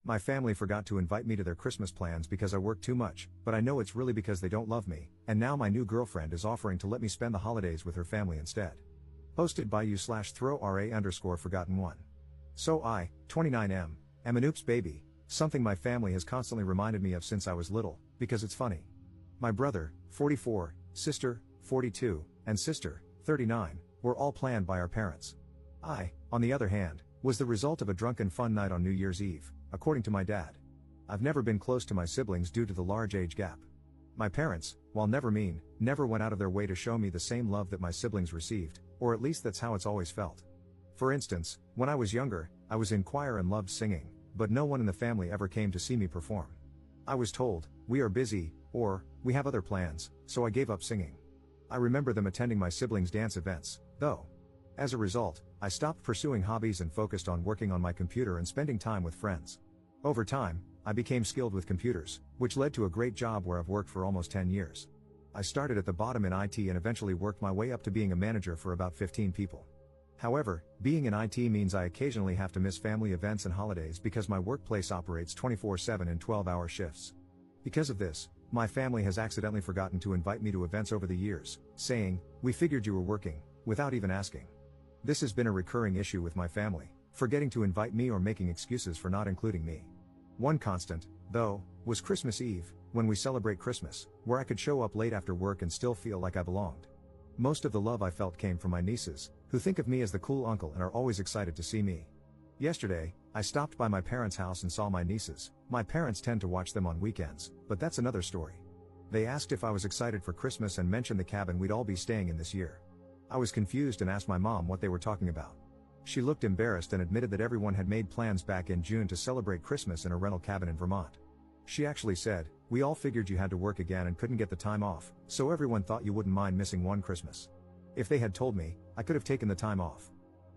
My family forgot to invite me to their Christmas plans because I work too much, but I know it's really because they don't love me, and now my new girlfriend is offering to let me spend the holidays with her family instead. Posted by you/throw_ra_forgotten1. So I, 29M, am an oops baby, something my family has constantly reminded me of since I was little, because it's funny. My brother, 44, sister, 42, and sister, 39, were all planned by our parents. I, on the other hand, was the result of a drunken fun night on New Year's Eve, according to my dad. I've never been close to my siblings due to the large age gap. My parents, while never mean, never went out of their way to show me the same love that my siblings received, or at least that's how it's always felt. For instance, when I was younger, I was in choir and loved singing, but no one in the family ever came to see me perform. I was told, "We are busy," or, "We have other plans," so I gave up singing. I remember them attending my siblings' dance events, though. As a result, I stopped pursuing hobbies and focused on working on my computer and spending time with friends. Over time, I became skilled with computers, which led to a great job where I've worked for almost 10 years. I started at the bottom in IT and eventually worked my way up to being a manager for about 15 people. However, being in IT means I occasionally have to miss family events and holidays because my workplace operates 24/7 in 12-hour shifts. Because of this, my family has accidentally forgotten to invite me to events over the years, saying, "We figured you were working," without even asking. This has been a recurring issue with my family, forgetting to invite me or making excuses for not including me. One constant, though, was Christmas Eve, when we celebrate Christmas, where I could show up late after work and still feel like I belonged. Most of the love I felt came from my nieces, who think of me as the cool uncle and are always excited to see me. Yesterday, I stopped by my parents' house and saw my nieces. My parents tend to watch them on weekends, but that's another story. They asked if I was excited for Christmas and mentioned the cabin we'd all be staying in this year. I was confused and asked my mom what they were talking about. She looked embarrassed and admitted that everyone had made plans back in June to celebrate Christmas in a rental cabin in Vermont. She actually said, "We all figured you had to work again and couldn't get the time off, so everyone thought you wouldn't mind missing one Christmas." If they had told me, I could have taken the time off.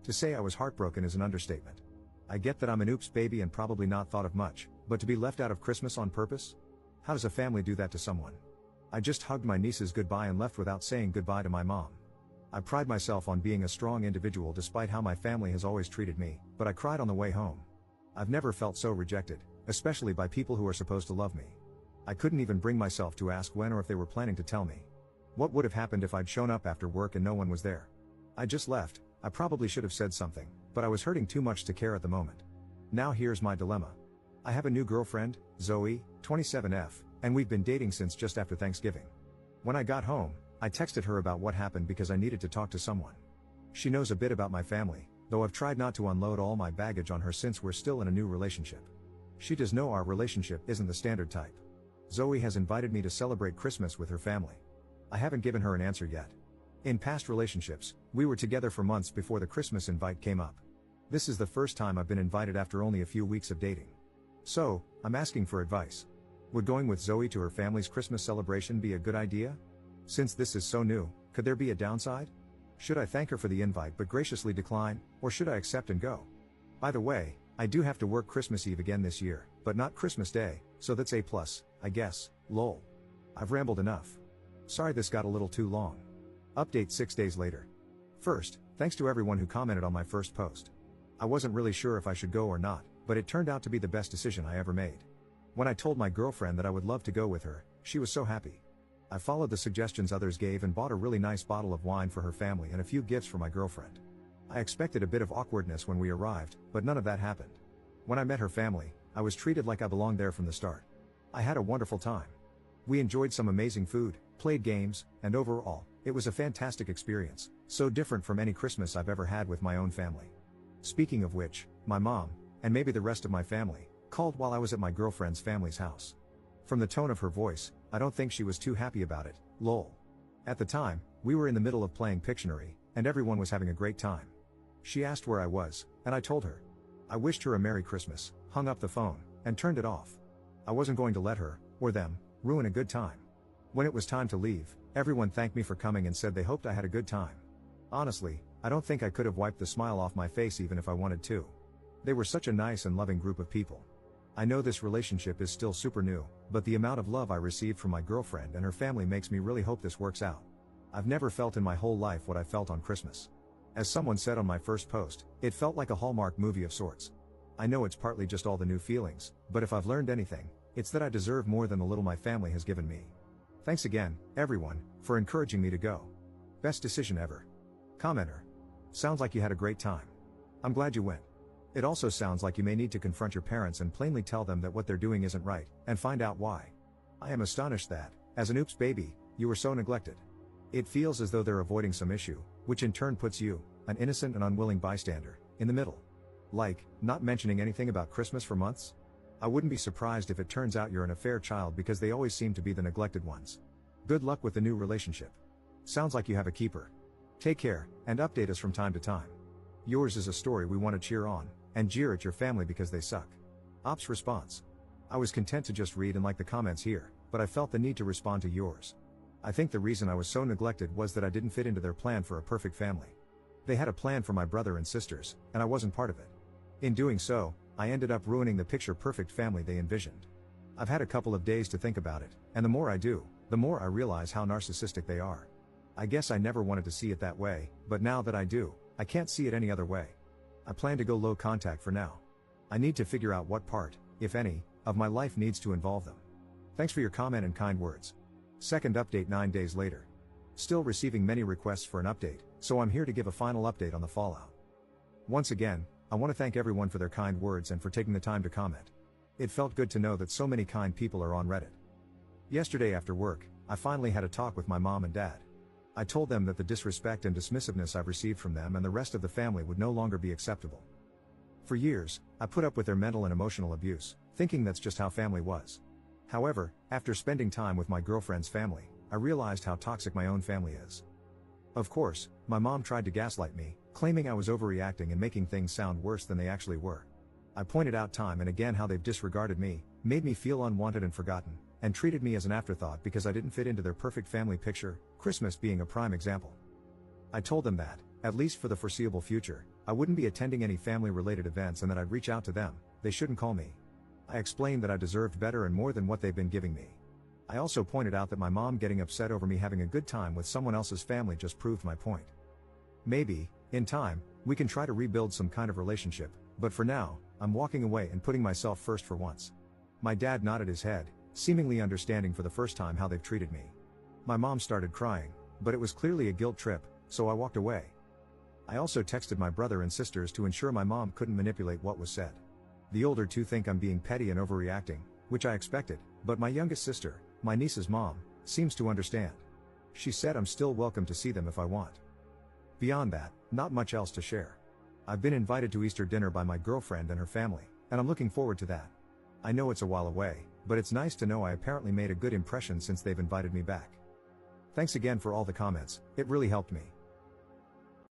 To say I was heartbroken is an understatement. I get that I'm an oops baby and probably not thought of much, but to be left out of Christmas on purpose? How does a family do that to someone? I just hugged my nieces goodbye and left without saying goodbye to my mom. I pride myself on being a strong individual despite how my family has always treated me, but I cried on the way home. I've never felt so rejected, especially by people who are supposed to love me. I couldn't even bring myself to ask when or if they were planning to tell me. What would have happened if I'd shown up after work and no one was there? I just left. I probably should have said something, but I was hurting too much to care at the moment. Now here's my dilemma. I have a new girlfriend, Zoe, 27F, and we've been dating since just after Thanksgiving. When I got home, I texted her about what happened because I needed to talk to someone. She knows a bit about my family, though I've tried not to unload all my baggage on her since we're still in a new relationship. She does know our relationship isn't the standard type. Zoe has invited me to celebrate Christmas with her family. I haven't given her an answer yet. In past relationships, we were together for months before the Christmas invite came up. This is the first time I've been invited after only a few weeks of dating. So, I'm asking for advice. Would going with Zoe to her family's Christmas celebration be a good idea? Since this is so new, could there be a downside? Should I thank her for the invite but graciously decline, or should I accept and go? By the way, I do have to work Christmas Eve again this year, but not Christmas Day, so that's A+, I guess, lol. I've rambled enough. Sorry this got a little too long. Update 6 days later. First, thanks to everyone who commented on my first post. I wasn't really sure if I should go or not, but it turned out to be the best decision I ever made. When I told my girlfriend that I would love to go with her, she was so happy. I followed the suggestions others gave and bought a really nice bottle of wine for her family and a few gifts for my girlfriend. I expected a bit of awkwardness when we arrived, but none of that happened. When I met her family, I was treated like I belonged there from the start. I had a wonderful time. We enjoyed some amazing food, played games, and overall, it was a fantastic experience, so different from any Christmas I've ever had with my own family. Speaking of which, my mom, and maybe the rest of my family, called while I was at my girlfriend's family's house. From the tone of her voice, I don't think she was too happy about it, lol. At the time, we were in the middle of playing Pictionary, and everyone was having a great time. She asked where I was, and I told her. I wished her a Merry Christmas, hung up the phone, and turned it off. I wasn't going to let her, or them, ruin a good time. When it was time to leave, everyone thanked me for coming and said they hoped I had a good time. Honestly, I don't think I could have wiped the smile off my face even if I wanted to. They were such a nice and loving group of people. I know this relationship is still super new, but the amount of love I received from my girlfriend and her family makes me really hope this works out. I've never felt in my whole life what I felt on Christmas. As someone said on my first post, it felt like a Hallmark movie of sorts. I know it's partly just all the new feelings, but if I've learned anything, it's that I deserve more than the little my family has given me. Thanks again, everyone, for encouraging me to go. Best decision ever. Commenter. Sounds like you had a great time. I'm glad you went. It also sounds like you may need to confront your parents and plainly tell them that what they're doing isn't right, and find out why. I am astonished that, as an oops baby, you were so neglected. It feels as though they're avoiding some issue, which in turn puts you, an innocent and unwilling bystander, in the middle. Like, not mentioning anything about Christmas for months? I wouldn't be surprised if it turns out you're an affair child because they always seem to be the neglected ones. Good luck with the new relationship. Sounds like you have a keeper. Take care, and update us from time to time. Yours is a story we want to cheer on, and jeer at your family because they suck. Ops response. I was content to just read and like the comments here, but I felt the need to respond to yours. I think the reason I was so neglected was that I didn't fit into their plan for a perfect family. They had a plan for my brother and sisters, and I wasn't part of it. In doing so, I ended up ruining the picture-perfect family they envisioned. I've had a couple of days to think about it, and the more I do, the more I realize how narcissistic they are. I guess I never wanted to see it that way, but now that I do, I can't see it any other way. I plan to go low contact for now. I need to figure out what part, if any, of my life needs to involve them. Thanks for your comment and kind words. Second update 9 days later. Still receiving many requests for an update, so I'm here to give a final update on the fallout. Once again, I want to thank everyone for their kind words and for taking the time to comment. It felt good to know that so many kind people are on Reddit. Yesterday after work, I finally had a talk with my mom and dad. I told them that the disrespect and dismissiveness I've received from them and the rest of the family would no longer be acceptable. For years, I put up with their mental and emotional abuse, thinking that's just how family was. However, after spending time with my girlfriend's family, I realized how toxic my own family is. Of course, my mom tried to gaslight me, claiming I was overreacting and making things sound worse than they actually were. I pointed out time and again how they've disregarded me, made me feel unwanted and forgotten, and treated me as an afterthought because I didn't fit into their perfect family picture, Christmas being a prime example. I told them that, at least for the foreseeable future, I wouldn't be attending any family-related events and that I'd reach out to them, they shouldn't call me. I explained that I deserved better and more than what they've been giving me. I also pointed out that my mom getting upset over me having a good time with someone else's family just proved my point. Maybe, in time, we can try to rebuild some kind of relationship, but for now, I'm walking away and putting myself first for once. My dad nodded his head, seemingly understanding for the first time how they've treated me. My mom started crying, but it was clearly a guilt trip, so I walked away. I also texted my brother and sisters to ensure my mom couldn't manipulate what was said. The older two think I'm being petty and overreacting, which I expected, but my youngest sister, my niece's mom, seems to understand. She said I'm still welcome to see them if I want. Beyond that, not much else to share. I've been invited to Easter dinner by my girlfriend and her family, and I'm looking forward to that. I know it's a while away, but it's nice to know I apparently made a good impression since they've invited me back. Thanks again for all the comments, it really helped me.